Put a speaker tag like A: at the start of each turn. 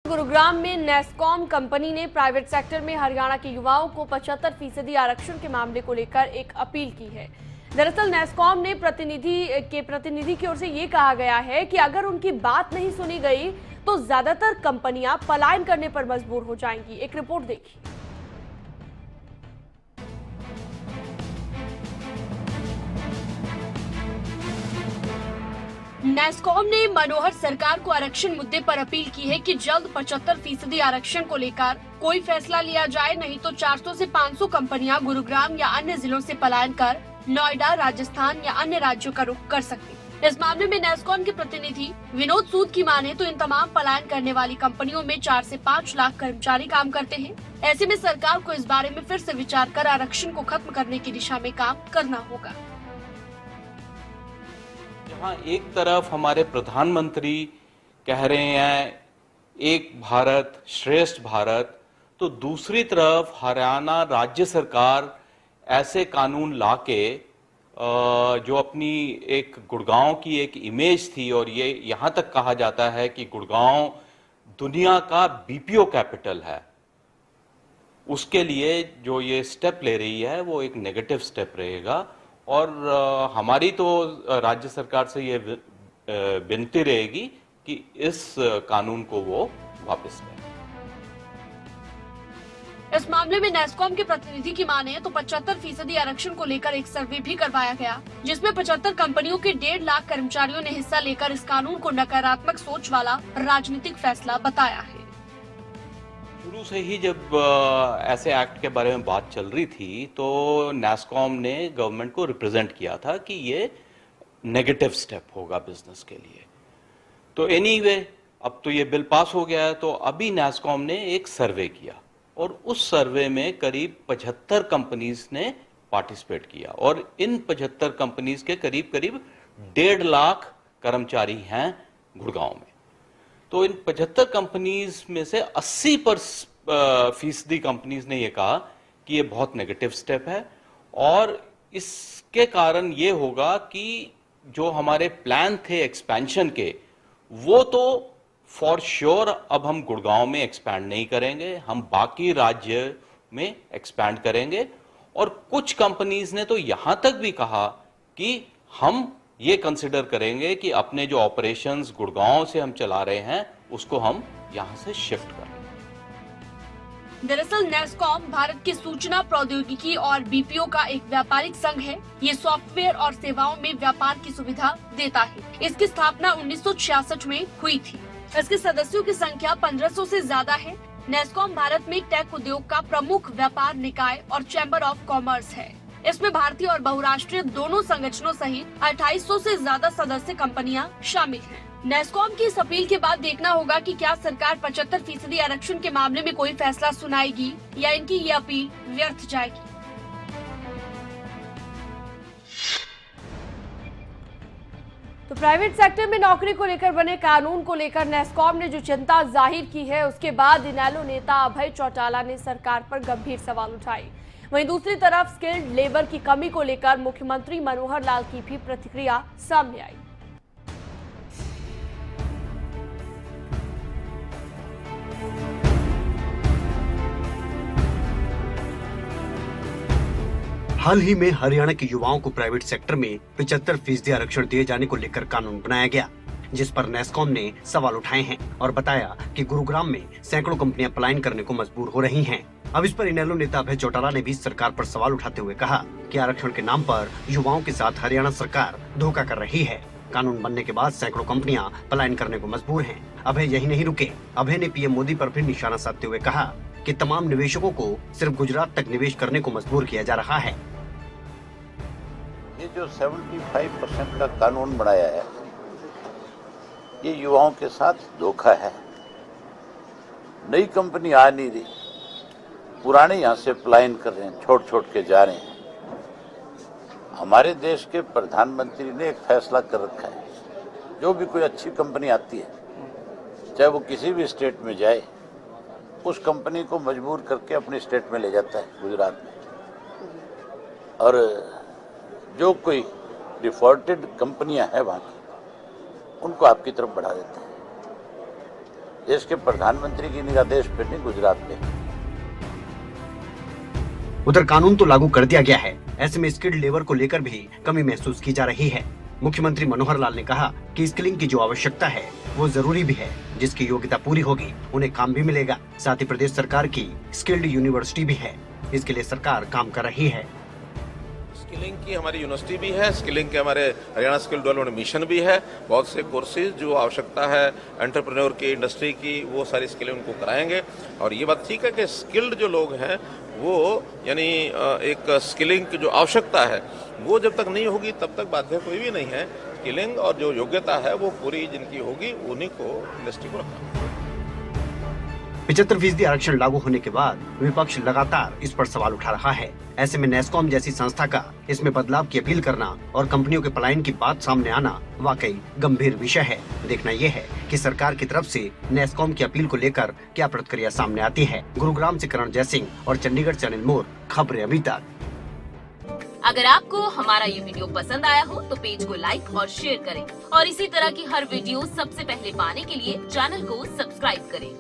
A: गुरुग्राम में NASSCOM company ने private sector में हरियाणा के युवाओं को 75% आरक्षण के मामले को लेकर एक अपील की है। दरअसल नेस्कॉम ने प्रतिनिधि की ओर से ये कहा गया है कि अगर उनकी बात नहीं सुनी गई तो ज्यादातर कंपनियां पलायन करने पर मजबूर हो जाएंगी। एक रिपोर्ट देखिए। नेस्कॉम ने मनोहर सरकार को आरक्षण मुद्दे पर अपील की है कि जल्द 75% आरक्षण को लेकर कोई फैसला लिया जाए, नहीं तो 400 से 500 कंपनियां गुरुग्राम या अन्य जिलों से पलायन कर नोएडा, राजस्थान या अन्य राज्यों का रुख कर सकती। इस मामले में नेस्कॉम के प्रतिनिधि विनोद सूद की माने तो इन तमाम पलायन करने वाली कंपनियों में 4 से 5 लाख कर्मचारी काम करते हैं। ऐसे में सरकार को इस बारे में फिर से विचार कर आरक्षण को खत्म करने की दिशा में काम करना होगा।
B: जहाँ एक तरफ हमारे प्रधानमंत्री कह रहे हैं एक भारत श्रेष्ठ भारत, तो दूसरी तरफ हरियाणा राज्य सरकार ऐसे कानून लाके जो अपनी एक गुड़गांव की एक इमेज थी, और ये यहाँ तक कहा जाता है कि गुड़गांव दुनिया का बीपीओ कैपिटल है, उसके लिए जो ये स्टेप ले रही है वो एक नेगेटिव स्टेप रहेगा। और हमारी तो राज्य सरकार से ये विनती रहेगी कि इस कानून को वो वापस लें।
A: इस मामले में नेस्कॉम के प्रतिनिधि की माने तो 75% आरक्षण को लेकर एक सर्वे भी करवाया गया, जिसमें 75 कंपनियों के 1.5 लाख कर्मचारियों ने हिस्सा लेकर इस कानून को नकारात्मक सोच वाला राजनीतिक फैसला बताया है।
B: शुरू से ही जब ऐसे एक्ट के बारे में बात चल रही थी तो नेस्कॉम ने गवर्नमेंट को रिप्रेजेंट किया था कि ये नेगेटिव स्टेप होगा बिजनेस के लिए। तो एनीवे अब तो ये बिल पास हो गया है, तो अभी नेस्कॉम ने एक सर्वे किया और उस सर्वे में करीब 75 कंपनीज ने पार्टिसिपेट किया, और इन 75 कंपनीज के करीब 1.5 लाख कर्मचारी हैं गुड़गांव में। तो इन 75 कंपनीज में से 80% कंपनीज ने यह कहा कि ये बहुत नेगेटिव स्टेप है, और इसके कारण ये होगा कि जो हमारे प्लान थे एक्सपेंशन के, वो तो फॉर श्योर अब हम गुड़गांव में एक्सपैंड नहीं करेंगे, हम बाकी राज्य में एक्सपैंड करेंगे। और कुछ कंपनीज ने तो यहां तक भी कहा कि हम ये कंसिडर करेंगे कि अपने जो ऑपरेशंस गुड़गांव से हम चला रहे हैं उसको हम यहां से शिफ्ट करें।
A: दरअसल नेस्कॉम भारत की सूचना प्रौद्योगिकी और बीपीओ का एक व्यापारिक संघ है। ये सॉफ्टवेयर और सेवाओं में व्यापार की सुविधा देता है। इसकी स्थापना 1966 में हुई थी। इसके सदस्यों की संख्या 1500 से ज्यादा है। नेस्कॉम भारत में टेक उद्योग का प्रमुख व्यापार निकाय और चैम्बर ऑफ कॉमर्स है। इसमें भारतीय और बहुराष्ट्रीय दोनों संगठनों सहित 2800 से ज्यादा सदस्य कंपनियां शामिल हैं। नेस्कॉम की इस अपील के बाद देखना होगा कि क्या सरकार 75% आरक्षण के मामले में कोई फैसला सुनाएगी या इनकी ये अपील व्यर्थ जाएगी। तो प्राइवेट सेक्टर में नौकरी को लेकर बने कानून को लेकर नेस्कॉम ने जो चिंता जाहिर की है, उसके बाद इनेलो नेता अभय चौटाला ने सरकार पर गंभीर सवाल उठाए। वहीं दूसरी तरफ स्किल्ड लेबर की कमी को लेकर मुख्यमंत्री मनोहर लाल की भी प्रतिक्रिया सामने आई।
C: हाल ही में हरियाणा के युवाओं को प्राइवेट सेक्टर में 75% आरक्षण दिए जाने को लेकर कानून बनाया गया, जिस पर नेस्कॉम ने सवाल उठाए हैं और बताया कि गुरुग्राम में सैकड़ों कंपनियां पलायन करने को मजबूर हो रही हैं। अब इस पर इनेलो नेता अभय चौटाला ने भी सरकार पर सवाल उठाते हुए कहा कि आरक्षण के नाम पर युवाओं के साथ हरियाणा सरकार धोखा कर रही है। कानून बनने के बाद सैकड़ों कंपनियां पलायन करने को मजबूर हैं। अभय यही नहीं रुके। अभय ने पीएम मोदी पर भी निशाना साधते हुए कहा कि तमाम निवेशकों को सिर्फ गुजरात तक निवेश करने को मजबूर किया जा रहा है।
D: ये जो 75% का कानून बनाया है, ये युवाओं के साथ धोखा है। नई कंपनी आ नहीं रही, पुराने यहाँ से पलायन कर रहे हैं, छोड़ के जा रहे हैं। हमारे देश के प्रधानमंत्री ने एक फैसला कर रखा है, जो भी कोई अच्छी कंपनी आती है, चाहे वो किसी भी स्टेट में जाए, उस कंपनी को मजबूर करके अपनी स्टेट में ले जाता है, गुजरात में। और जो कोई डिफॉल्टेड कंपनियां हैं वहाँ की, उनको आपकी तरफ बढ़ा देते हैं। देश के प्रधानमंत्री की निगाह देश पे नहीं, गुजरात पे।
C: उधर कानून तो लागू कर दिया गया है, ऐसे में स्किल्ड लेबर को लेकर भी कमी महसूस की जा रही है। मुख्यमंत्री मनोहर लाल ने कहा कि स्किलिंग की जो आवश्यकता है वो जरूरी भी है, जिसकी योग्यता पूरी होगी उन्हें काम भी मिलेगा। साथ ही प्रदेश सरकार की स्किल्ड यूनिवर्सिटी भी है, इसके लिए सरकार काम कर रही है।
E: स्किलिंग की हमारी यूनिवर्सिटी भी है, स्किलिंग के हमारे हरियाणा स्किल डेवलपमेंट मिशन भी है। बहुत से कोर्सेज जो आवश्यकता है एंटरप्रेन्योर की, इंडस्ट्री की, वो सारी स्किलिंग उनको कराएंगे। और ये बात ठीक है कि स्किल्ड जो लोग हैं वो यानी एक स्किलिंग की जो आवश्यकता है वो जब तक नहीं होगी तब तक बाध्य कोई भी नहीं है। स्किलिंग और जो योग्यता है वो पूरी जिनकी होगी उन्हीं को इंडस्ट्री को रखना।
C: 75% आरक्षण लागू होने के बाद विपक्ष लगातार इस पर सवाल उठा रहा है। ऐसे में नेस्कॉम जैसी संस्था का इसमें बदलाव की अपील करना और कंपनियों के पलायन की बात सामने आना वाकई गंभीर विषय है। देखना यह है कि सरकार की तरफ से नेस्कॉम की अपील को लेकर क्या प्रतिक्रिया सामने आती है। गुरुग्राम से करण जयसिंह और चंडीगढ़ से अनिल मोर, खबरें अभी तक।
F: अगर आपको हमारा ये वीडियो पसंद आया हो तो पेज को लाइक और शेयर करें और इसी तरह की हर वीडियो सबसे पहले पाने के लिए चैनल को सब्सक्राइब करें।